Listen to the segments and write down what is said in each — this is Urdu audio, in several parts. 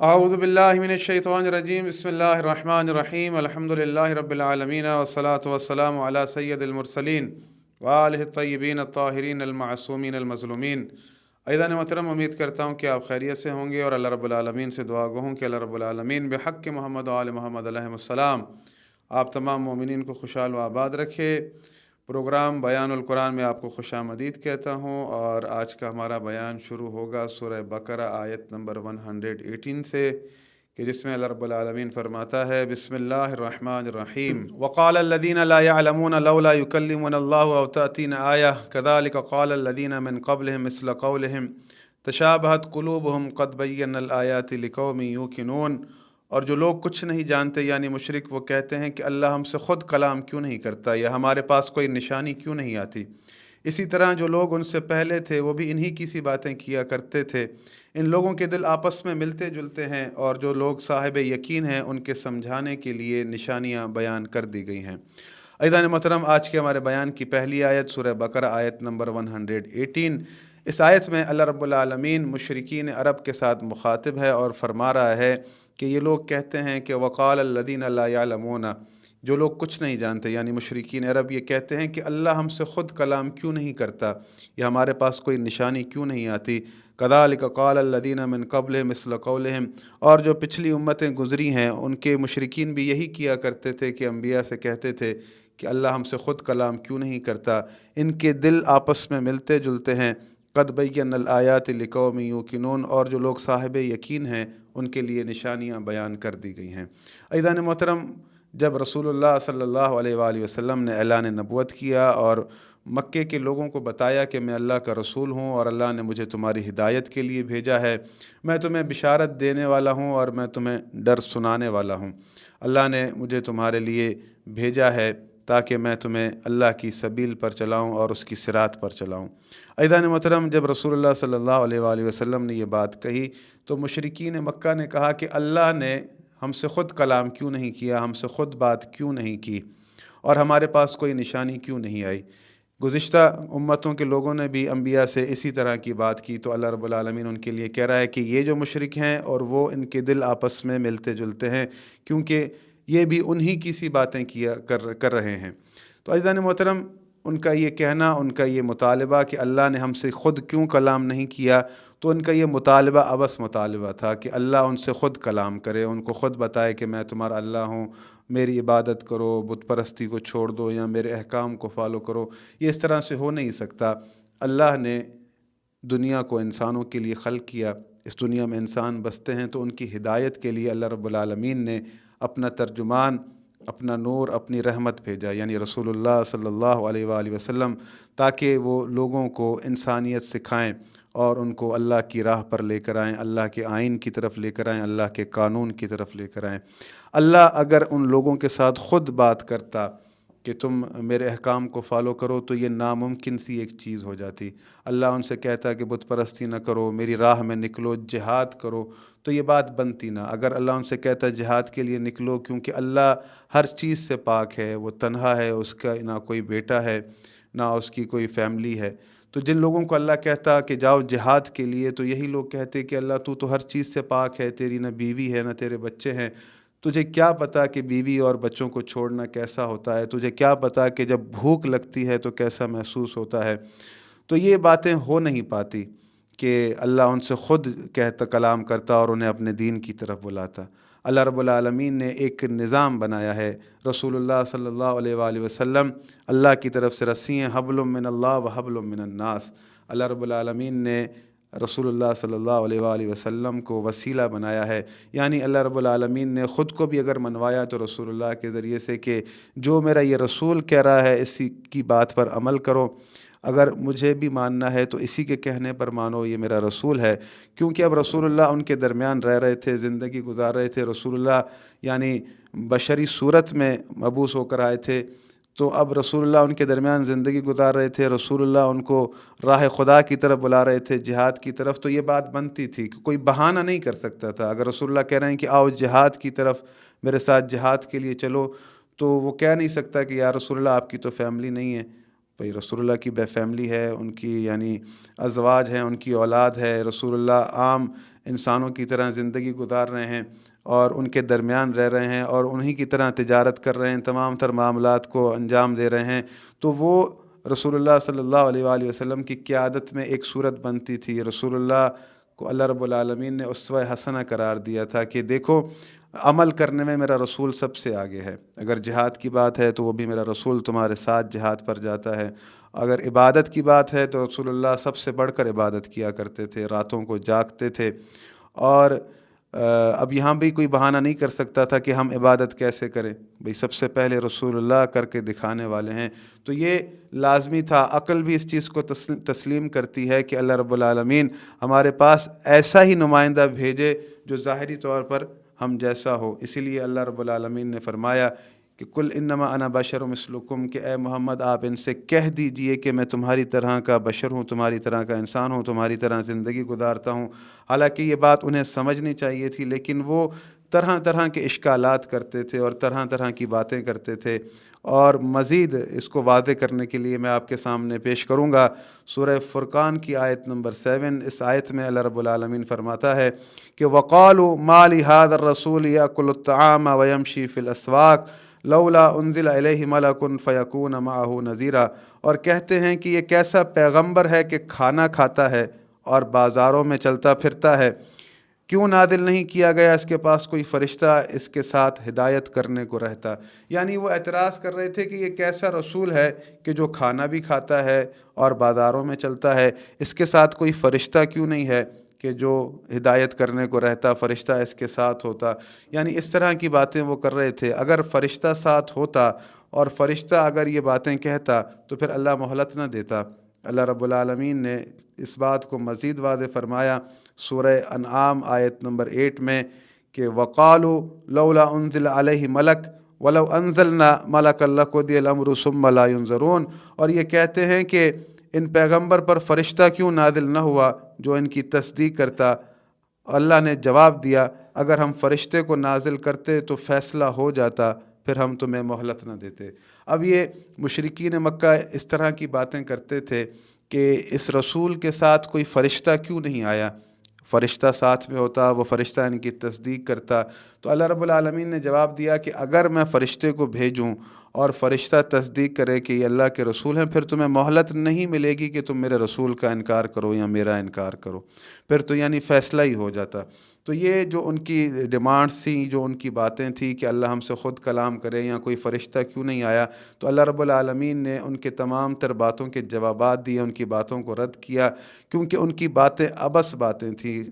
اعوذ باللہ من الشیطان الرجیم بسم اللہ الرحمن الرحیم الحمدللہ رب العالمین والصلاة والسلام علی سید المرسلین وآلہ الطیبین الطاہرین المعصومین المظلومین۔ ایدان محترم، امید کرتا ہوں کہ آپ خیریت سے ہوں گے اور اللہ رب العالمین سے دعا گو ہوں کہ اللہ رب العالمین بحق محمد و آل محمد علیہ السلام آپ تمام مومنین کو خوشحال و آباد رکھے۔ پروگرام بیان القرآن میں آپ کو خوش آمدید کہتا ہوں، اور آج کا ہمارا بیان شروع ہوگا سورہ بقرہ آیت نمبر 118 سے، کہ جس میں اللہ رب العالمین فرماتا ہے بسم اللہ الرحمن الرحیم وقال الذین لا يعلمون لولا يكلمنا اللہ او تأتینا آیہ كذلك قال الذین من قبلهم مثل قولهم تشابہت قلوبهم قد بینا الآیات لقوم یوقنون۔ اور جو لوگ کچھ نہیں جانتے یعنی مشرک، وہ کہتے ہیں کہ اللہ ہم سے خود کلام کیوں نہیں کرتا، یا ہمارے پاس کوئی نشانی کیوں نہیں آتی۔ اسی طرح جو لوگ ان سے پہلے تھے وہ بھی انہی کی سی باتیں کیا کرتے تھے۔ ان لوگوں کے دل آپس میں ملتے جلتے ہیں، اور جو لوگ صاحب یقین ہیں ان کے سمجھانے کے لیے نشانیاں بیان کر دی گئی ہیں۔ عزیزان محترم، آج کے ہمارے بیان کی پہلی آیت سورہ بقرہ آیت نمبر 118۔ اس آیت میں اللہ رب العالمین مشرکین عرب کے ساتھ مخاطب ہے اور فرما رہا ہے کہ یہ لوگ کہتے ہیں کہ وقال الذین لا یعلمون، جو لوگ کچھ نہیں جانتے یعنی مشرکین عرب یہ کہتے ہیں کہ اللہ ہم سے خود کلام کیوں نہیں کرتا، یا ہمارے پاس کوئی نشانی کیوں نہیں آتی۔ کذالک قال الذین من قبل مثل قولہم، اور جو پچھلی امتیں گزری ہیں ان کے مشرکین بھی یہی کیا کرتے تھے کہ انبیاء سے کہتے تھے کہ اللہ ہم سے خود کلام کیوں نہیں کرتا۔ ان کے دل آپس میں ملتے جلتے ہیں۔ قد بینا الآیات لقوم یوقنون، اور جو لوگ صاحب یقین ہیں ان کے لیے نشانیاں بیان کر دی گئی ہیں۔ عزیزان محترم، جب رسول اللہ صلی اللہ علیہ وآلہ وسلم نے اعلان نبوت کیا اور مکے کے لوگوں کو بتایا کہ میں اللہ کا رسول ہوں اور اللہ نے مجھے تمہاری ہدایت کے لیے بھیجا ہے، میں تمہیں بشارت دینے والا ہوں اور میں تمہیں ڈر سنانے والا ہوں، اللہ نے مجھے تمہارے لیے بھیجا ہے تاکہ میں تمہیں اللہ کی سبیل پر چلاؤں اور اس کی صراط پر چلاؤں۔ عزیزان محترم، جب رسول اللہ صلی اللہ علیہ وآلہ وسلم نے یہ بات کہی تو مشرکین مکہ نے کہا کہ اللہ نے ہم سے خود کلام کیوں نہیں کیا، ہم سے خود بات کیوں نہیں کی، اور ہمارے پاس کوئی نشانی کیوں نہیں آئی۔ گزشتہ امتوں کے لوگوں نے بھی انبیاء سے اسی طرح کی بات کی، تو اللہ رب العالمین ان کے لیے کہہ رہا ہے کہ یہ جو مشرک ہیں اور وہ ان کے دل آپس میں ملتے جلتے ہیں، کیونکہ یہ بھی انہی کی سی باتیں کر رہے ہیں۔ تو عزیزان محترم، ان کا یہ کہنا، ان کا یہ مطالبہ کہ اللہ نے ہم سے خود کیوں کلام نہیں کیا، تو ان کا یہ مطالبہ ابس مطالبہ تھا کہ اللہ ان سے خود کلام کرے، ان کو خود بتائے کہ میں تمہارا اللہ ہوں، میری عبادت کرو، بت پرستی کو چھوڑ دو یا میرے احکام کو فالو کرو۔ یہ اس طرح سے ہو نہیں سکتا۔ اللہ نے دنیا کو انسانوں کے لیے خلق کیا، اس دنیا میں انسان بستے ہیں، تو ان کی ہدایت کے لیے اللہ رب العالمین نے اپنا ترجمان، اپنا نور، اپنی رحمت بھیجا، یعنی رسول اللہ صلی اللہ علیہ وآلہ وسلم، تاکہ وہ لوگوں کو انسانیت سکھائیں اور ان کو اللہ کی راہ پر لے کر آئیں، اللہ کے آئین کی طرف لے کر آئیں، اللہ کے قانون کی طرف لے کر آئیں۔ اللہ اگر ان لوگوں کے ساتھ خود بات کرتا کہ تم میرے احکام کو فالو کرو، تو یہ ناممکن سی ایک چیز ہو جاتی۔ اللہ ان سے کہتا کہ بت پرستی نہ کرو، میری راہ میں نکلو، جہاد کرو، تو یہ بات بنتی نہ۔ اگر اللہ ان سے کہتا جہاد کے لیے نکلو، کیونکہ اللہ ہر چیز سے پاک ہے، وہ تنہا ہے، اس کا نہ کوئی بیٹا ہے نہ اس کی کوئی فیملی ہے، تو جن لوگوں کو اللہ کہتا کہ جاؤ جہاد کے لیے، تو یہی لوگ کہتے کہ اللہ تو ہر چیز سے پاک ہے، تیری نہ بیوی ہے نہ تیرے بچے ہیں، تجھے کیا پتا کہ بیوی اور بچوں کو چھوڑنا کیسا ہوتا ہے، تجھے کیا پتا کہ جب بھوک لگتی ہے تو کیسا محسوس ہوتا ہے۔ تو یہ باتیں ہو نہیں پاتی کہ اللہ ان سے خود کہتا، کلام کرتا اور انہیں اپنے دین کی طرف بلاتا۔ اللہ رب العالمین نے ایک نظام بنایا ہے۔ رسول اللہ صلی اللہ علیہ وآلہ وسلم اللہ کی طرف سے رسی ہیں، حبل من اللہ و حبل من الناس۔ اللہ رب العالمین نے رسول اللہ صلی اللہ علیہ وآلہ وسلم کو وسیلہ بنایا ہے، یعنی اللہ رب العالمین نے خود کو بھی اگر منوایا تو رسول اللہ کے ذریعے سے، کہ جو میرا یہ رسول کہہ رہا ہے اسی کی بات پر عمل کرو، اگر مجھے بھی ماننا ہے تو اسی کے کہنے پر مانو، یہ میرا رسول ہے۔ کیونکہ اب رسول اللہ ان کے درمیان رہ رہے تھے، زندگی گزار رہے تھے، رسول اللہ یعنی بشری صورت میں مبعوث ہو کر آئے تھے، تو اب رسول اللہ ان کے درمیان زندگی گزار رہے تھے، رسول اللہ ان کو راہ خدا کی طرف بلا رہے تھے، جہاد کی طرف، تو یہ بات بنتی تھی کہ کوئی بہانہ نہیں کر سکتا تھا۔ اگر رسول اللہ کہہ رہے ہیں کہ آؤ جہاد کی طرف، میرے ساتھ جہاد کے لیے چلو، تو وہ کہہ نہیں سکتا کہ یا رسول اللہ آپ کی تو فیملی نہیں ہے۔ بھئی رسول اللہ کی فیملی ہے، ان کی یعنی ازواج ہیں، ان کی اولاد ہے۔ رسول اللہ عام انسانوں کی طرح زندگی گزار رہے ہیں اور ان کے درمیان رہ رہے ہیں اور انہی کی طرح تجارت کر رہے ہیں، تمام تر معاملات کو انجام دے رہے ہیں، تو وہ رسول اللہ صلی اللہ علیہ وآلہ وسلم کی قیادت میں ایک صورت بنتی تھی۔ رسول اللہ کو اللہ رب العالمین نے اسوہ حسنہ قرار دیا تھا کہ دیکھو عمل کرنے میں میرا رسول سب سے آگے ہے۔ اگر جہاد کی بات ہے تو وہ بھی میرا رسول تمہارے ساتھ جہاد پر جاتا ہے، اگر عبادت کی بات ہے تو رسول اللہ سب سے بڑھ کر عبادت کیا کرتے تھے، راتوں کو جاگتے تھے۔ اور اب یہاں بھی کوئی بہانہ نہیں کر سکتا تھا کہ ہم عبادت کیسے کریں، بھئی سب سے پہلے رسول اللہ کر کے دکھانے والے ہیں، تو یہ لازمی تھا۔ عقل بھی اس چیز کو تسلیم کرتی ہے کہ اللہ رب العالمین ہمارے پاس ایسا ہی نمائندہ بھیجے جو ظاہری طور پر ہم جیسا ہو۔ اسی لیے اللہ رب العالمین نے فرمایا کہ کل انما انا بشر مثلکم، کہ اے محمد آپ ان سے کہہ دیجئے کہ میں تمہاری طرح کا بشر ہوں، تمہاری طرح کا انسان ہوں، تمہاری طرح زندگی گزارتا ہوں۔ حالانکہ یہ بات انہیں سمجھنی چاہیے تھی، لیکن وہ طرح طرح کے اشکالات کرتے تھے اور طرح طرح کی باتیں کرتے تھے۔ اور مزید اس کو واضح کرنے کے لیے میں آپ کے سامنے پیش کروں گا سورہ فرقان کی آیت نمبر 7۔ اس آیت میں اللہ رب العالمین فرماتا ہے کہ وَقَالُوا مَا لِهَذَا الرَّسُولِ يَأْكُلُ الطَّعَامَ وَيَمْشِي فِي الْأَسْوَاقِ لولا انزل علیہ ملک فیکون معہ نذیرا، اور کہتے ہیں کہ یہ کیسا پیغمبر ہے کہ کھانا کھاتا ہے اور بازاروں میں چلتا پھرتا ہے، کیوں نازل نہیں کیا گیا اس کے پاس کوئی فرشتہ اس کے ساتھ ہدایت کرنے کو رہتا۔ یعنی وہ اعتراض کر رہے تھے کہ یہ کیسا رسول ہے کہ جو کھانا بھی کھاتا ہے اور بازاروں میں چلتا ہے، اس کے ساتھ کوئی فرشتہ کیوں نہیں ہے کہ جو ہدایت کرنے کو رہتا، فرشتہ اس کے ساتھ ہوتا۔ یعنی اس طرح کی باتیں وہ کر رہے تھے۔ اگر فرشتہ ساتھ ہوتا اور فرشتہ اگر یہ باتیں کہتا تو پھر اللہ مہلت نہ دیتا۔ اللہ رب العالمین نے اس بات کو مزید واضح فرمایا سورہ انعام آیت نمبر 8 میں کہ وَقَالُوا لَوْلَا أُنزِلَ عَلَيْهِ مَلَكٌ وَلَوْ أَنزَلْنَا مَلَكًا لَّقُضِيَ الْأَمْرُ ثُمَّ لَا يُنظَرُونَ، اور یہ کہتے ہیں کہ ان پیغمبر پر فرشتہ کیوں نازل نہ ہوا جو ان کی تصدیق کرتا۔ اللہ نے جواب دیا اگر ہم فرشتے کو نازل کرتے تو فیصلہ ہو جاتا، پھر ہم تمہیں مہلت نہ دیتے۔ اب یہ مشرکین مکہ اس طرح کی باتیں کرتے تھے کہ اس رسول کے ساتھ کوئی فرشتہ کیوں نہیں آیا، فرشتہ ساتھ میں ہوتا، وہ فرشتہ ان کی تصدیق کرتا۔ تو اللہ رب العالمین نے جواب دیا کہ اگر میں فرشتے کو بھیجوں اور فرشتہ تصدیق کرے کہ یہ اللہ کے رسول ہیں، پھر تمہیں مہلت نہیں ملے گی کہ تم میرے رسول کا انکار کرو یا میرا انکار کرو، پھر تو یعنی فیصلہ ہی ہو جاتا۔ تو یہ جو ان کی ڈیمانڈس تھیں، جو ان کی باتیں تھیں کہ اللہ ہم سے خود کلام کرے یا کوئی فرشتہ کیوں نہیں آیا، تو اللہ رب العالمین نے ان کے تمام تر باتوں کے جوابات دیے، ان کی باتوں کو رد کیا، کیونکہ ان کی باتیں عبث باتیں تھیں،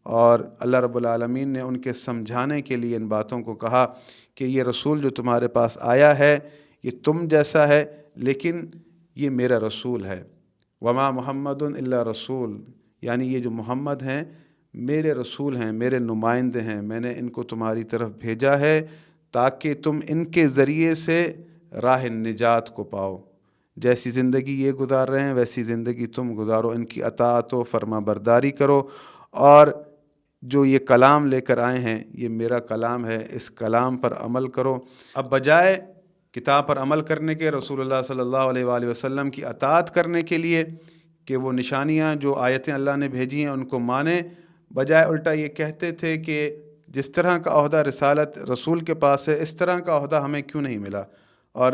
اور اللہ رب العالمین نے ان کے سمجھانے کے لیے ان باتوں کو کہا کہ یہ رسول جو تمہارے پاس آیا ہے یہ تم جیسا ہے، لیکن یہ میرا رسول ہے۔ وما محمد الا رسول، یعنی یہ جو محمد ہیں میرے رسول ہیں، میرے نمائندے ہیں، میں نے ان کو تمہاری طرف بھیجا ہے تاکہ تم ان کے ذریعے سے راہ نجات کو پاؤ۔ جیسی زندگی یہ گزار رہے ہیں ویسی زندگی تم گزارو، ان کی اطاعت و فرما برداری کرو، اور جو یہ کلام لے کر آئے ہیں یہ میرا کلام ہے، اس کلام پر عمل کرو۔ اب بجائے کتاب پر عمل کرنے کے، رسول اللہ صلی اللہ علیہ وآلہ وسلم کی اطاعت کرنے کے لیے کہ وہ نشانیاں جو آیتیں اللہ نے بھیجی ہیں ان کو مانیں، بجائے الٹا یہ کہتے تھے کہ جس طرح کا عہدہ رسالت رسول کے پاس ہے اس طرح کا عہدہ ہمیں کیوں نہیں ملا۔ اور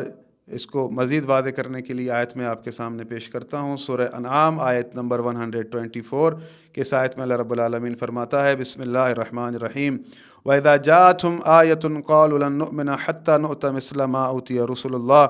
اس کو مزید واضح کرنے کے لیے آیت میں آپ کے سامنے پیش کرتا ہوں سورہ انعام آیت نمبر 124 کہ اس آیت میں اللہ رب العالمین فرماتا ہے بسم اللہ الرحمن الرحیم وَإِذَا جَاءَتْهُمْ آيَةٌ قَالُوا لَن نُؤْمِنَ حَتَّى نُؤْتَ مِثْلَ مَا أُوتِيَ رُسُلُ اللَّهِ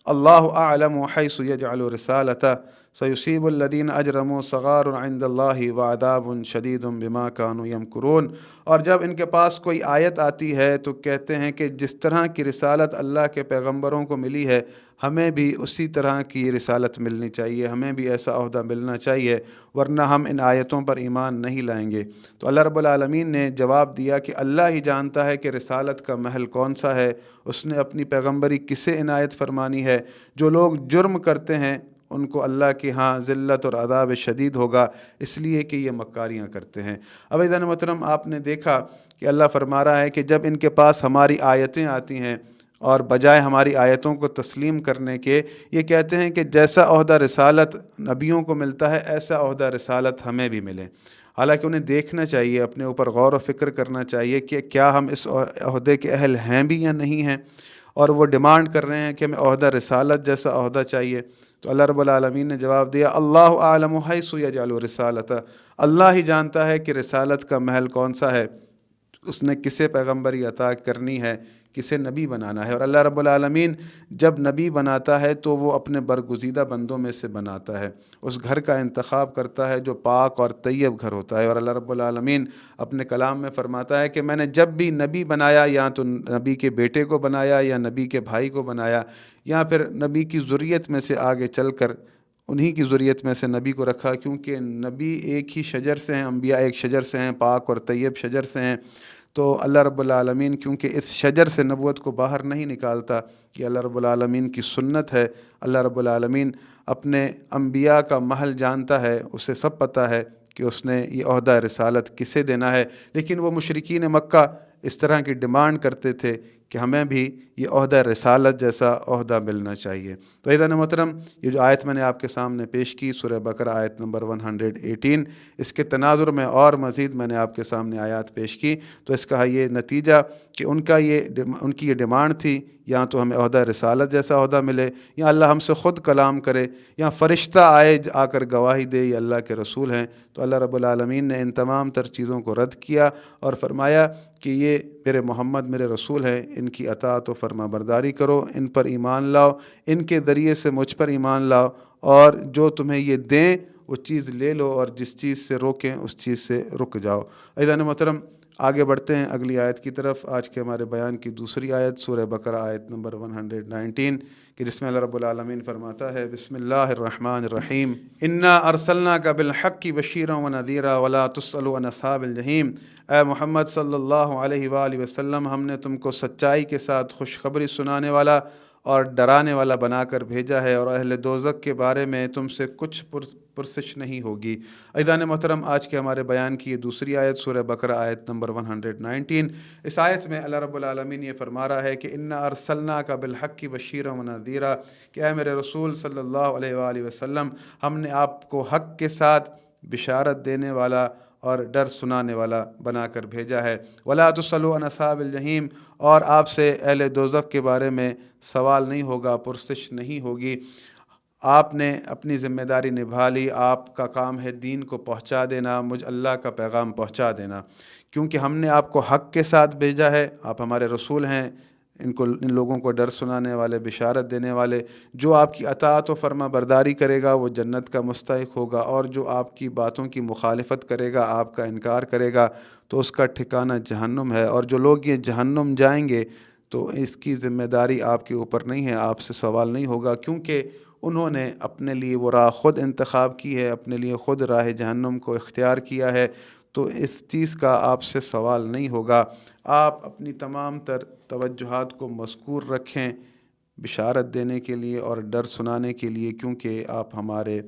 اللَّهُ أَعْلَمُ حَيْثُ يَجْعَلُ رِسَالَتَهُ سَيُصِيبُ الَّذِينَ أَجْرَمُوا صَغَارٌ عِندَ اللَّهِ وَعَذَابٌ شَدِيدٌ بِمَا كَانُوا يَمْكُرُونَ۔ اور جب ان کے پاس کوئی آیت آتی ہے تو کہتے ہیں کہ جس طرح کی رسالت اللہ کے پیغمبروں کو ملی ہے ہمیں بھی اسی طرح کی رسالت ملنی چاہیے، ہمیں بھی ایسا عہدہ ملنا چاہیے، ورنہ ہم ان آیتوں پر ایمان نہیں لائیں گے۔ تو اللہ رب العالمین نے جواب دیا کہ اللہ ہی جانتا ہے کہ رسالت کا محل کون سا ہے، اس نے اپنی پیغمبری کسے عنایت فرمانی ہے۔ جو لوگ جرم کرتے ہیں ان کو اللہ کے ہاں ذلت اور عذاب شدید ہوگا، اس لیے کہ یہ مکاریاں کرتے ہیں۔ اب عزیزان محترم آپ نے دیکھا کہ اللہ فرما رہا ہے کہ جب ان کے پاس ہماری آیتیں آتی ہیں اور بجائے ہماری آیتوں کو تسلیم کرنے کے یہ کہتے ہیں کہ جیسا عہدہ رسالت نبیوں کو ملتا ہے ایسا عہدہ رسالت ہمیں بھی ملے۔ حالانکہ انہیں دیکھنا چاہیے، اپنے اوپر غور و فکر کرنا چاہیے کہ کیا ہم اس عہدے کے اہل ہیں بھی یا نہیں ہیں، اور وہ ڈیمانڈ کر رہے ہیں کہ ہمیں عہدہ رسالت جیسا عہدہ چاہیے۔ تو اللہ رب العالمین نے جواب دیا، اللہ اعلم حیث یجعل رسالتہ، اللہ ہی جانتا ہے کہ رسالت کا محل کون سا ہے، اس نے کسے پیغمبری عطا کرنی ہے، کسے نبی بنانا ہے۔ اور اللہ رب العالمین جب نبی بناتا ہے تو وہ اپنے برگزیدہ بندوں میں سے بناتا ہے، اس گھر کا انتخاب کرتا ہے جو پاک اور طیب گھر ہوتا ہے۔ اور اللہ رب العالمین اپنے کلام میں فرماتا ہے کہ میں نے جب بھی نبی بنایا یا تو نبی کے بیٹے کو بنایا یا نبی کے بھائی کو بنایا یا پھر نبی کی ذریت میں سے آگے چل کر انہی کی ذریت میں سے نبی کو رکھا، کیونکہ نبی ایک ہی شجر سے ہیں، انبیاء ایک شجر سے ہیں، پاک اور طیب شجر سے ہیں۔ تو اللہ رب العالمین کیونکہ اس شجر سے نبوت کو باہر نہیں نکالتا، کہ اللہ رب العالمین کی سنت ہے۔ اللہ رب العالمین اپنے انبیاء کا محل جانتا ہے، اسے سب پتہ ہے کہ اس نے یہ عہدہ رسالت کسے دینا ہے، لیکن وہ مشرکین مکہ اس طرح کی ڈیمانڈ کرتے تھے کہ ہمیں بھی یہ عہدہ رسالت جیسا عہدہ ملنا چاہیے۔ تو عزیزان محترم، یہ جو آیت میں نے آپ کے سامنے پیش کی سورہ بقرہ آیت نمبر 118، اس کے تناظر میں اور مزید میں نے آپ کے سامنے آیات پیش کی، تو اس کا یہ نتیجہ کہ ان کی یہ ڈیمانڈ تھی، یا تو ہمیں عہدہ رسالت جیسا عہدہ ملے، یا اللہ ہم سے خود کلام کرے، یا فرشتہ آ کر گواہی دے یہ اللہ کے رسول ہیں۔ تو اللہ رب العالمین نے ان تمام تر چیزوں کو رد کیا اور فرمایا کہ یہ میرے محمد میرے رسول ہیں، ان کی اطاعت و فرما برداری کرو، ان پر ایمان لاؤ، ان کے ذریعے سے مجھ پر ایمان لاؤ، اور جو تمہیں یہ دیں وہ چیز لے لو، اور جس چیز سے روکیں اس چیز سے رک جاؤ۔ عزیزان محترم، آگے بڑھتے ہیں اگلی آیت کی طرف۔ آج کے ہمارے بیان کی دوسری آیت سورہ بقرہ آیت نمبر 119، کہ جس میں اللہ رب العالمین فرماتا ہے، بسم اللہ الرحمن الرحیم، انا ارسلناک بالحق بشیرا ونذیرا ولا تسأل عن اصحاب الجحیم۔ اے محمد صلی اللہ علیہ وآلہ وسلم، ہم نے تم کو سچائی کے ساتھ خوشخبری سنانے والا اور ڈرانے والا بنا کر بھیجا ہے، اور اہل دوزخ کے بارے میں تم سے کچھ پرسش نہیں ہوگی۔ عزیزان محترم، آج کے ہمارے بیان کی یہ دوسری آیت سورہ بقرہ آیت نمبر 119، اس آیت میں اللہ رب العالمین یہ فرما رہا ہے کہ انا ارسلناک بالحق بشیرا ونذیرا، کہ اے میرے رسول صلی اللہ علیہ وآلہ وسلم، ہم نے آپ کو حق کے ساتھ بشارت دینے والا اور ڈر سنانے والا بنا کر بھیجا ہے۔ ولا تسألوا عن اصحاب الجحیم، اور آپ سے اہل دوزخ کے بارے میں سوال نہیں ہوگا، پرسش نہیں ہوگی۔ آپ نے اپنی ذمہ داری نبھا لی، آپ کا کام ہے دین کو پہنچا دینا، مجھ اللہ کا پیغام پہنچا دینا، کیونکہ ہم نے آپ کو حق کے ساتھ بھیجا ہے، آپ ہمارے رسول ہیں، ان لوگوں کو ڈر سنانے والے، بشارت دینے والے۔ جو آپ کی اطاعت و فرما برداری کرے گا وہ جنت کا مستحق ہوگا، اور جو آپ کی باتوں کی مخالفت کرے گا، آپ کا انکار کرے گا، تو اس کا ٹھکانہ جہنم ہے۔ اور جو لوگ یہ جہنم جائیں گے تو اس کی ذمہ داری آپ کے اوپر نہیں ہے، آپ سے سوال نہیں ہوگا، کیونکہ انہوں نے اپنے لیے وہ راہ خود انتخاب کی ہے، اپنے لیے خود راہ جہنم کو اختیار کیا ہے، تو اس چیز کا آپ سے سوال نہیں ہوگا۔ آپ اپنی تمام تر توجہات کو مذکور رکھیں بشارت دینے کے لیے اور ڈر سنانے کے لیے، کیونکہ آپ ہمارے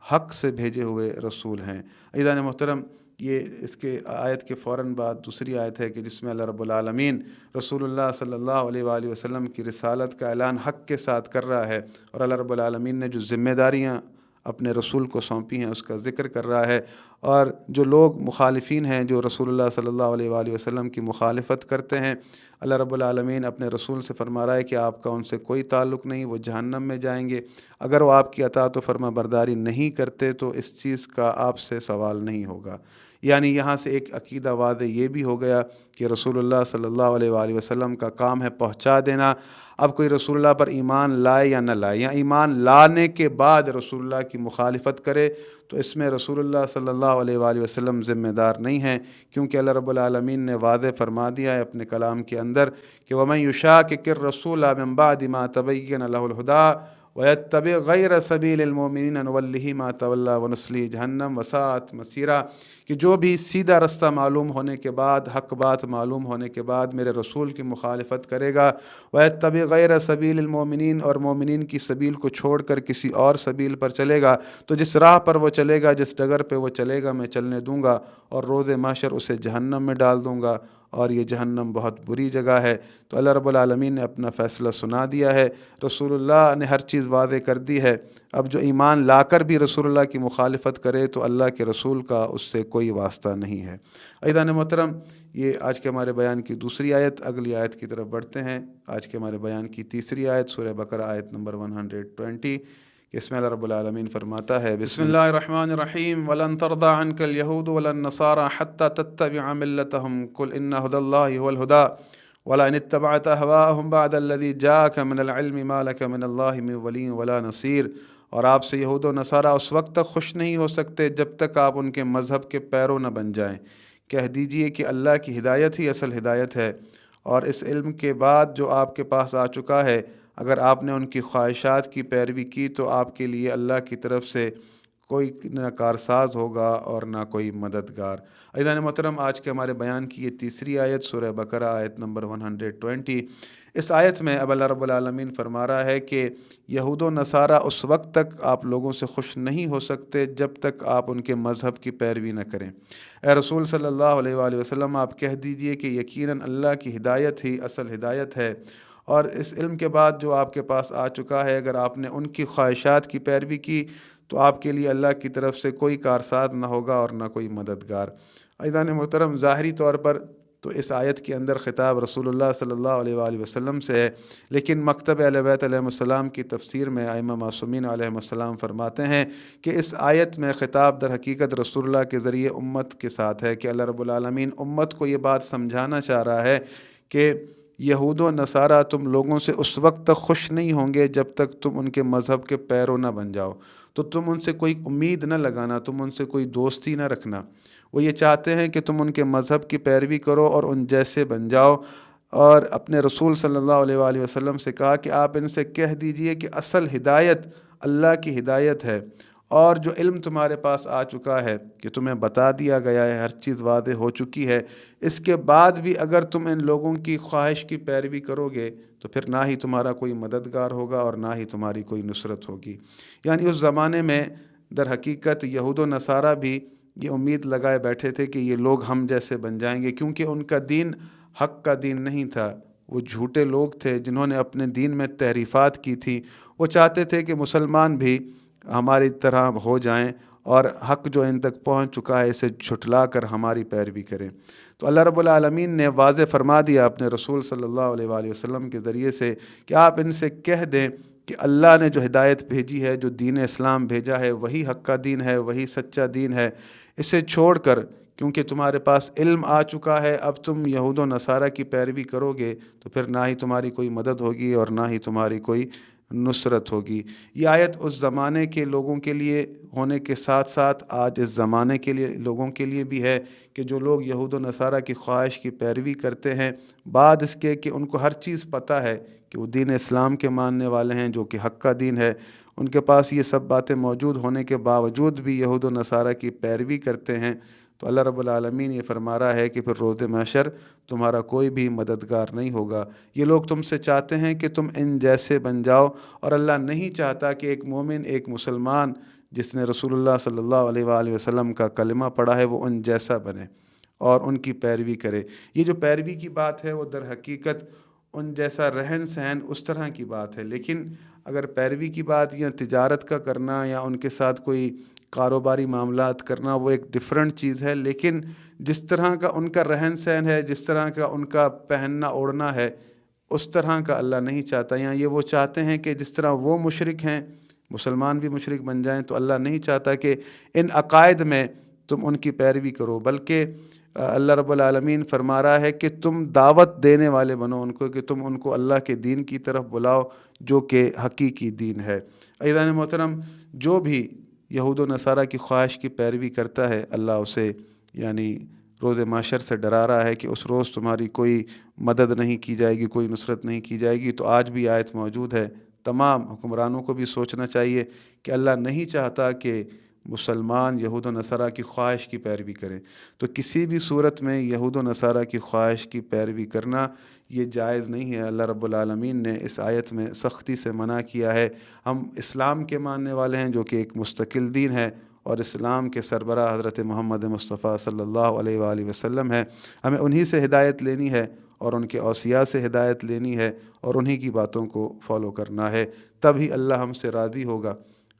حق سے بھیجے ہوئے رسول ہیں۔ عزیزان محترم، یہ اس کے آیت کے فوراً بعد دوسری آیت ہے کہ جس میں اللہ رب العالمین رسول اللہ صلی اللہ علیہ وآلہ وسلم کی رسالت کا اعلان حق کے ساتھ کر رہا ہے، اور اللہ رب العالمین نے جو ذمہ داریاں اپنے رسول کو سونپی ہیں اس کا ذکر کر رہا ہے۔ اور جو لوگ مخالفین ہیں، جو رسول اللہ صلی اللہ علیہ وآلہ وسلم کی مخالفت کرتے ہیں، اللہ رب العالمین اپنے رسول سے فرما رہا ہے کہ آپ کا ان سے کوئی تعلق نہیں، وہ جہنم میں جائیں گے۔ اگر وہ آپ کی اطاعت و فرما برداری نہیں کرتے تو اس چیز کا آپ سے سوال نہیں ہوگا۔ یعنی یہاں سے ایک عقیدہ واضح یہ بھی ہو گیا کہ رسول اللہ صلی اللہ علیہ وآلہ وسلم کا کام ہے پہنچا دینا۔ اب کوئی رسول اللہ پر ایمان لائے یا نہ لائے، یا ایمان لانے کے بعد رسول اللہ کی مخالفت کرے، تو اس میں رسول اللہ صلی اللہ علیہ وآلہ وسلم ذمہ دار نہیں ہیں، کیونکہ اللہ رب العالمین نے واضح فرما دیا ہے اپنے کلام کے اندر کہ وَمَن يُشَاقِقِ الرَّسُولَ مِن بَعْدِ مَا تَبَيَّنَ لَهُ الْهُدَىٰ وَيَتَّبِعْ غَيْرَ سَبِيلِ الْمُؤْمِنِينَ نُوَلِّهِ مَا تَوَلَّىٰ وَنُصْلِهِ جَهَنَّمَ وَسَاءَتْ مَصِيرًا، کہ جو بھی سیدھا رستہ معلوم ہونے کے بعد، حق بات معلوم ہونے کے بعد میرے رسول کی مخالفت کرے گا، وَيَتَّبِعْ غَيْرَ سَبِيلِ الْمُؤْمِنِينَ، اور مومنین کی سبیل کو چھوڑ کر کسی اور سبیل پر چلے گا، تو جس راہ پر وہ چلے گا، جس ڈگر پہ وہ چلے گا، میں چلنے دوں گا، اور روز محشر اسے جہنم میں ڈال دوں گا، اور یہ جہنم بہت بری جگہ ہے۔ تو اللہ رب العالمین نے اپنا فیصلہ سنا دیا ہے، رسول اللہ نے ہر چیز واضح کر دی ہے۔ اب جو ایمان لا کر بھی رسول اللہ کی مخالفت کرے تو اللہ کے رسول کا اس سے کوئی واسطہ نہیں ہے۔ عزیزان محترم، یہ آج کے ہمارے بیان کی دوسری آیت۔ اگلی آیت کی طرف بڑھتے ہیں۔ آج کے ہمارے بیان کی تیسری آیت سورہ بقرہ آیت نمبر 120، اس میں اللہ رب العالمین فرماتا ہے، بسم اللہ الرحمن الرحیم، وَلَن تَرْضَىٰ عَنْكَ الْيَهُودُ وَلَا النَّصَارَىٰ حَتَّىٰ تَتَّبِعَ مِلَّتَهُمْ قُلْ إِنَّ هُدَى اللَّهِ هُوَ الْهُدَىٰ وَلَئِنِ اتَّبَعْتَ أَهْوَاءَهُمْ بَعْدَ الَّذِي جَاءَكَ مِنَ الْعِلْمِ مَا لَكَ مِنَ اللَّهِ مِن وَلِيٍّ وَلَا نَصِيرٍ۔ اور آپ سے یہود و نصارہ اس وقت تک خوش نہیں ہو سکتے جب تک آپ ان کے مذہب کے پیرو نہ بن جائیں۔ کہہ دیجئے کہ اللہ کی ہدایت ہی اصل ہدایت ہے، اور اس علم کے بعد جو آپ کے پاس آ چکا ہے، اگر آپ نے ان کی خواہشات کی پیروی کی تو آپ کے لیے اللہ کی طرف سے کوئی نہ کارساز ہوگا اور نہ کوئی مددگار۔ عزیزان محترم، آج کے ہمارے بیان کی یہ تیسری آیت سورہ بقرہ آیت نمبر 120۔ اس آیت میں اب اللہ رب العالمین فرما رہا ہے کہ یہود و نصارہ اس وقت تک آپ لوگوں سے خوش نہیں ہو سکتے جب تک آپ ان کے مذہب کی پیروی نہ کریں۔ اے رسول صلی اللہ علیہ وآلہ وسلم، آپ کہہ دیجئے کہ یقیناً اللہ کی ہدایت ہی اصل ہدایت ہے، اور اس علم کے بعد جو آپ کے پاس آ چکا ہے، اگر آپ نے ان کی خواہشات کی پیروی کی تو آپ کے لیے اللہ کی طرف سے کوئی کارساز نہ ہوگا اور نہ کوئی مددگار۔ عزیزان محترم، ظاہری طور پر تو اس آیت کے اندر خطاب رسول اللہ صلی اللہ علیہ وآلہ وسلم سے ہے، لیکن مکتب اہل بیت علیہ السلام کی تفسیر میں ائمہ معصومین علیہ السلام فرماتے ہیں کہ اس آیت میں خطاب در حقیقت رسول اللہ کے ذریعے امت کے ساتھ ہے، کہ اللہ رب العالمین امت کو یہ بات سمجھانا چاہ رہا ہے کہ یہود و نصارہ تم لوگوں سے اس وقت تک خوش نہیں ہوں گے جب تک تم ان کے مذہب کے پیرو نہ بن جاؤ۔ تو تم ان سے کوئی امید نہ لگانا، تم ان سے کوئی دوستی نہ رکھنا۔ وہ یہ چاہتے ہیں کہ تم ان کے مذہب کی پیروی کرو اور ان جیسے بن جاؤ۔ اور اپنے رسول صلی اللہ علیہ وآلہ وسلم سے کہا کہ آپ ان سے کہہ دیجئے کہ اصل ہدایت اللہ کی ہدایت ہے، اور جو علم تمہارے پاس آ چکا ہے کہ تمہیں بتا دیا گیا ہے، ہر چیز واضح ہو چکی ہے، اس کے بعد بھی اگر تم ان لوگوں کی خواہش کی پیروی کرو گے تو پھر نہ ہی تمہارا کوئی مددگار ہوگا اور نہ ہی تمہاری کوئی نصرت ہوگی۔ یعنی اس زمانے میں در حقیقت یہود و نصارہ بھی یہ امید لگائے بیٹھے تھے کہ یہ لوگ ہم جیسے بن جائیں گے، کیونکہ ان کا دین حق کا دین نہیں تھا۔ وہ جھوٹے لوگ تھے جنہوں نے اپنے دین میں تحریفات کی تھی۔ وہ چاہتے تھے کہ مسلمان بھی ہماری طرح ہو جائیں اور حق جو ان تک پہنچ چکا ہے اسے جھٹلا کر ہماری پیروی کریں۔ تو اللہ رب العالمین نے واضح فرما دیا اپنے رسول صلی اللہ علیہ وآلہ وسلم کے ذریعے سے کہ آپ ان سے کہہ دیں کہ اللہ نے جو ہدایت بھیجی ہے، جو دین اسلام بھیجا ہے، وہی حق کا دین ہے، وہی سچا دین ہے۔ اسے چھوڑ کر، کیونکہ تمہارے پاس علم آ چکا ہے، اب تم یہود و نصارہ کی پیروی کرو گے تو پھر نہ ہی تمہاری کوئی مدد ہوگی اور نہ ہی تمہاری کوئی نصرت ہوگی۔ یہ آیت اس زمانے کے لوگوں کے لیے ہونے کے ساتھ ساتھ آج اس زمانے کے لیے لوگوں کے لیے بھی ہے کہ جو لوگ یہود و نصارہ کی خواہش کی پیروی کرتے ہیں، بعد اس کے کہ ان کو ہر چیز پتہ ہے کہ وہ دین اسلام کے ماننے والے ہیں جو کہ حق کا دین ہے، ان کے پاس یہ سب باتیں موجود ہونے کے باوجود بھی یہود و نصارہ کی پیروی کرتے ہیں، تو اللہ رب العالمین یہ فرما رہا ہے کہ پھر روز محشر تمہارا کوئی بھی مددگار نہیں ہوگا۔ یہ لوگ تم سے چاہتے ہیں کہ تم ان جیسے بن جاؤ، اور اللہ نہیں چاہتا کہ ایک مومن، ایک مسلمان جس نے رسول اللہ صلی اللہ علیہ وآلہ وسلم کا کلمہ پڑھا ہے، وہ ان جیسا بنے اور ان کی پیروی کرے۔ یہ جو پیروی کی بات ہے وہ در حقیقت ان جیسا رہن سہن اس طرح کی بات ہے، لیکن اگر پیروی کی بات یا تجارت کا کرنا یا ان کے ساتھ کوئی کاروباری معاملات کرنا، وہ ایک ڈیفرنٹ چیز ہے، لیکن جس طرح کا ان کا رہن سہن ہے، جس طرح کا ان کا پہننا اوڑھنا ہے، اس طرح کا اللہ نہیں چاہتا۔ یا یہ وہ چاہتے ہیں کہ جس طرح وہ مشرک ہیں مسلمان بھی مشرک بن جائیں، تو اللہ نہیں چاہتا کہ ان عقائد میں تم ان کی پیروی کرو، بلکہ اللہ رب العالمین فرما رہا ہے کہ تم دعوت دینے والے بنو ان کو، کہ تم ان کو اللہ کے دین کی طرف بلاؤ جو کہ حقیقی دین ہے۔ عزیزان محترم، جو بھی یہود و نصارہ کی خواہش کی پیروی کرتا ہے، اللہ اسے یعنی روز محشر سے ڈرا رہا ہے کہ اس روز تمہاری کوئی مدد نہیں کی جائے گی، کوئی نصرت نہیں کی جائے گی۔ تو آج بھی آیت موجود ہے، تمام حکمرانوں کو بھی سوچنا چاہیے کہ اللہ نہیں چاہتا کہ مسلمان یہود و نصارہ کی خواہش کی پیروی کریں، تو کسی بھی صورت میں یہود و نصارہ کی خواہش کی پیروی کرنا یہ جائز نہیں ہے۔ اللہ رب العالمین نے اس آیت میں سختی سے منع کیا ہے۔ ہم اسلام کے ماننے والے ہیں جو کہ ایک مستقل دین ہے، اور اسلام کے سربراہ حضرت محمد مصطفیٰ صلی اللہ علیہ وآلہ وسلم ہے۔ ہمیں انہی سے ہدایت لینی ہے اور ان کے اوصیاء سے ہدایت لینی ہے اور انہی کی باتوں کو فالو کرنا ہے، تبھی اللہ ہم سے راضی ہوگا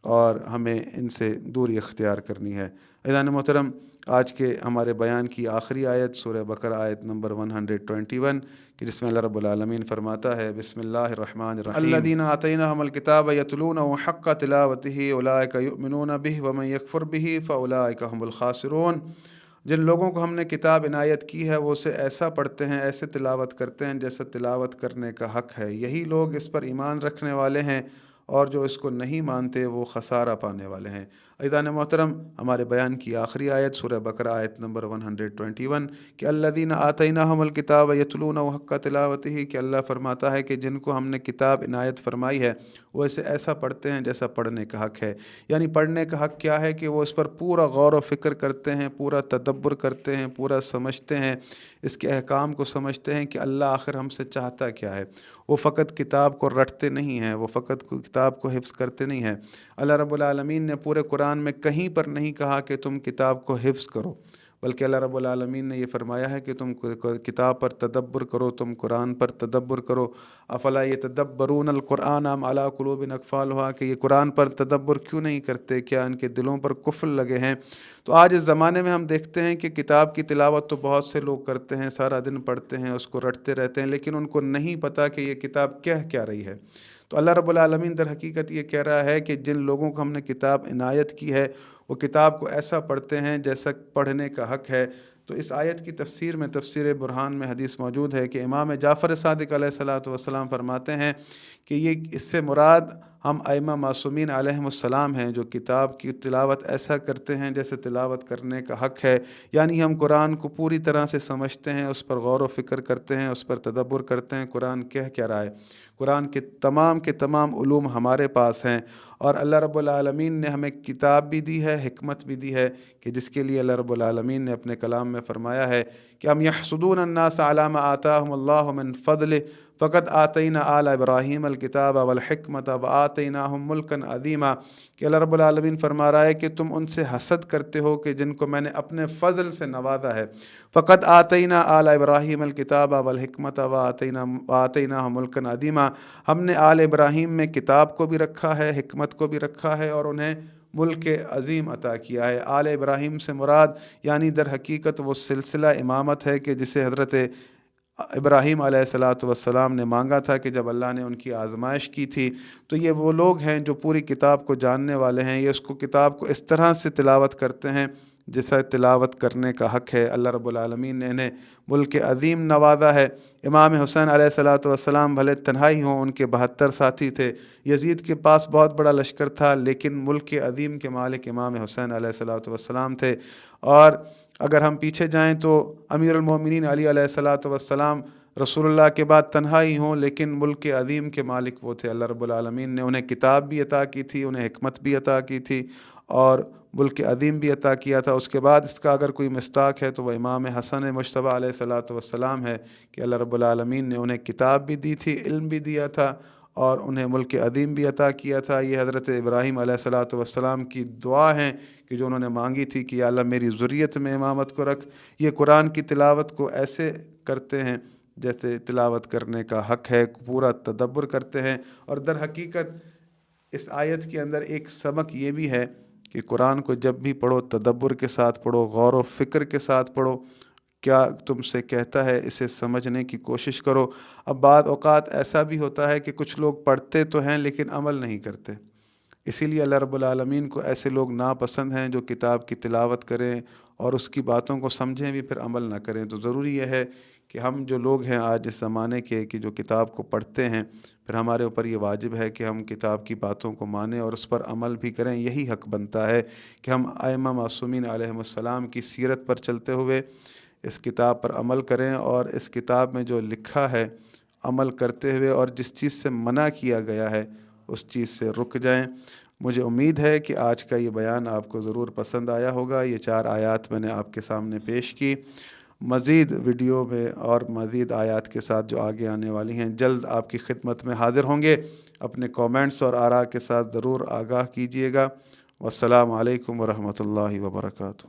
اور ہمیں ان سے دوری اختیار کرنی ہے۔ عزیزان محترم، آج کے ہمارے بیان کی آخری آیت سورہ بقرہ آیت نمبر 121 کہ جس میں اللہ رب العالمین فرماتا ہے، بسم اللہ الرحمن الرحیم، الذین آتیناہم الکتاب یتلونہ حق تلاوتہ اولئک یؤمنون بہ ومن یکفر بہ فاولئک هم الخاسرون۔ جن لوگوں کو ہم نے کتاب عنایت کی ہے وہ اسے ایسا پڑھتے ہیں، ایسے تلاوت کرتے ہیں جیسا تلاوت کرنے کا حق ہے، یہی لوگ اس پر ایمان رکھنے والے ہیں، اور جو اس کو نہیں مانتے وہ خسارہ پانے والے ہیں۔ عزیزان محترم، ہمارے بیان کی آخری آیت سورہ بقرہ آیت نمبر 121 کہ الذین آتیناہم الکتاب یتلونہ حق تلاوتہ، کہ اللہ فرماتا ہے کہ جن کو ہم نے کتاب عنایت فرمائی ہے وہ اسے ایسا پڑھتے ہیں جیسا پڑھنے کا حق ہے۔ یعنی پڑھنے کا حق کیا ہے کہ وہ اس پر پورا غور و فکر کرتے ہیں، پورا تدبر کرتے ہیں، پورا سمجھتے ہیں، اس کے احکام کو سمجھتے ہیں کہ اللہ آخر ہم سے چاہتا کیا ہے۔ وہ فقط کتاب کو رٹتے نہیں ہیں، وہ فقط کتاب کو حفظ کرتے نہیں ہیں۔ اللہ رب العالمین نے پورے قرآن میں کہیں پر نہیں کہا کہ تم کتاب کو حفظ کرو، بلکہ اللہ رب العالمین نے یہ فرمایا ہے کہ تم کتاب پر تدبر کرو، تم قرآن پر تدبر کرو۔ افلا یتدبرون القرآن ام علی قلوب اقفالها، کہ یہ قرآن پر تدبر کیوں نہیں کرتے، کیا ان کے دلوں پر قفل لگے ہیں؟ تو آج اس زمانے میں ہم دیکھتے ہیں کہ کتاب کی تلاوت تو بہت سے لوگ کرتے ہیں، سارا دن پڑھتے ہیں، اس کو رٹتے رہتے ہیں، لیکن ان کو نہیں پتہ کہ یہ کتاب کہہ کیا رہی ہے۔ تو اللہ رب العالمین در حقیقت یہ کہہ رہا ہے کہ جن لوگوں کو ہم نے کتاب عنایت کی ہے وہ کتاب کو ایسا پڑھتے ہیں جیسا پڑھنے کا حق ہے۔ تو اس آیت کی تفسیر میں، تفسیر برہان میں حدیث موجود ہے کہ امام جعفر صادق علیہ الصلاۃ والسلام فرماتے ہیں کہ یہ اس سے مراد ہم ائمہ معصومین علیہم السلام ہیں جو کتاب کی تلاوت ایسا کرتے ہیں جیسے تلاوت کرنے کا حق ہے۔ یعنی ہم قرآن کو پوری طرح سے سمجھتے ہیں، اس پر غور و فکر کرتے ہیں، اس پر تدبر کرتے ہیں، قرآن کہہ کیا رہا ہے۔ قرآن کے تمام علوم ہمارے پاس ہیں، اور اللہ رب العالمین نے ہمیں کتاب بھی دی ہے، حکمت بھی دی ہے، کہ جس کے لیے اللہ رب العالمین نے اپنے کلام میں فرمایا ہے کہ ہم یحسدون الناس علی ما آتاہم اللہ من فضلہ فقد آتینا آل ابراہیم الکتاب والحکمت وآتیناہم ملکا عظیما، کہ اللہ رب العالمین فرما رہا ہے کہ تم ان سے حسد کرتے ہو کہ جن کو میں نے اپنے فضل سے نوازا ہے۔ فقد آتینا آل ابراہیم الکتاب والحکمت وآتیناہم ملکا عظیما، ہم نے آل ابراہیم میں کتاب کو بھی رکھا ہے، حکمت کو بھی رکھا ہے، اور انہیں ملک عظیم عطا کیا ہے۔ آل ابراہیم سے مراد یعنی در حقیقت وہ سلسلہ امامت ہے کہ جسے حضرت ابراہیم علیہ الصلاۃ والسلام نے مانگا تھا کہ جب اللہ نے ان کی آزمائش کی تھی۔ تو یہ وہ لوگ ہیں جو پوری کتاب کو جاننے والے ہیں، یہ اس کو کتاب کو اس طرح سے تلاوت کرتے ہیں جیسا تلاوت کرنے کا حق ہے۔ اللہ رب العالمین نے انہیں ملک عظیم نوازا ہے۔ امام حسین علیہ الصلاۃ والسلام بھلے تنہائی ہوں، ان کے 72 ساتھی تھے، یزید کے پاس بہت بڑا لشکر تھا، لیکن ملک عظیم کے مالک امام حسین علیہ الصلاۃ والسلام تھے۔ اور اگر ہم پیچھے جائیں تو امیر المومنین علی علیہ الصلاۃ والسلام رسول اللہ کے بعد تنہائی ہوں، لیکن ملک عظیم کے مالک وہ تھے۔ اللہ رب العالمین نے انہیں کتاب بھی عطا کی تھی، انہیں حکمت بھی عطا کی تھی، اور ملک عظیم بھی عطا کیا تھا۔ اس کے بعد اس کا اگر کوئی مصداق ہے تو وہ امام حسن مجتبیٰ علیہ الصلاۃ والسلام ہے کہ اللہ رب العالمین نے انہیں کتاب بھی دی تھی، علم بھی دیا تھا، اور انہیں ملک عظیم بھی عطا کیا تھا۔ یہ حضرت ابراہیم علیہ الصلاۃ والسلام کی دعا ہیں کہ جو انہوں نے مانگی تھی کہ یا اللہ میری ذریت میں امامت کو رکھ۔ یہ قرآن کی تلاوت کو ایسے کرتے ہیں جیسے تلاوت کرنے کا حق ہے، پورا تدبر کرتے ہیں۔ اور در حقیقت اس آیت کے اندر ایک سبق یہ بھی ہے کہ قرآن کو جب بھی پڑھو تدبر کے ساتھ پڑھو، غور و فکر کے ساتھ پڑھو، کیا تم سے کہتا ہے اسے سمجھنے کی کوشش کرو۔ اب بعض اوقات ایسا بھی ہوتا ہے کہ کچھ لوگ پڑھتے تو ہیں لیکن عمل نہیں کرتے، اسی لیے اللہ رب العالمین کو ایسے لوگ ناپسند ہیں جو کتاب کی تلاوت کریں اور اس کی باتوں کو سمجھیں بھی پھر عمل نہ کریں۔ تو ضروری یہ ہے کہ ہم جو لوگ ہیں آج اس زمانے کے کہ جو کتاب کو پڑھتے ہیں، پھر ہمارے اوپر یہ واجب ہے کہ ہم کتاب کی باتوں کو مانیں اور اس پر عمل بھی کریں۔ یہی حق بنتا ہے کہ ہم ائمہ معصومین علیہم السلام کی سیرت پر چلتے ہوئے اس کتاب پر عمل کریں، اور اس کتاب میں جو لکھا ہے عمل کرتے ہوئے، اور جس چیز سے منع کیا گیا ہے اس چیز سے رک جائیں۔ مجھے امید ہے کہ آج کا یہ بیان آپ کو ضرور پسند آیا ہوگا۔ یہ 4 آیات میں نے آپ کے سامنے پیش کی۔ مزید ویڈیو میں اور مزید آیات کے ساتھ جو آگے آنے والی ہیں جلد آپ کی خدمت میں حاضر ہوں گے۔ اپنے کومنٹس اور آراء کے ساتھ ضرور آگاہ کیجیے گا۔ والسلام علیکم ورحمۃ اللہ وبرکاتہ.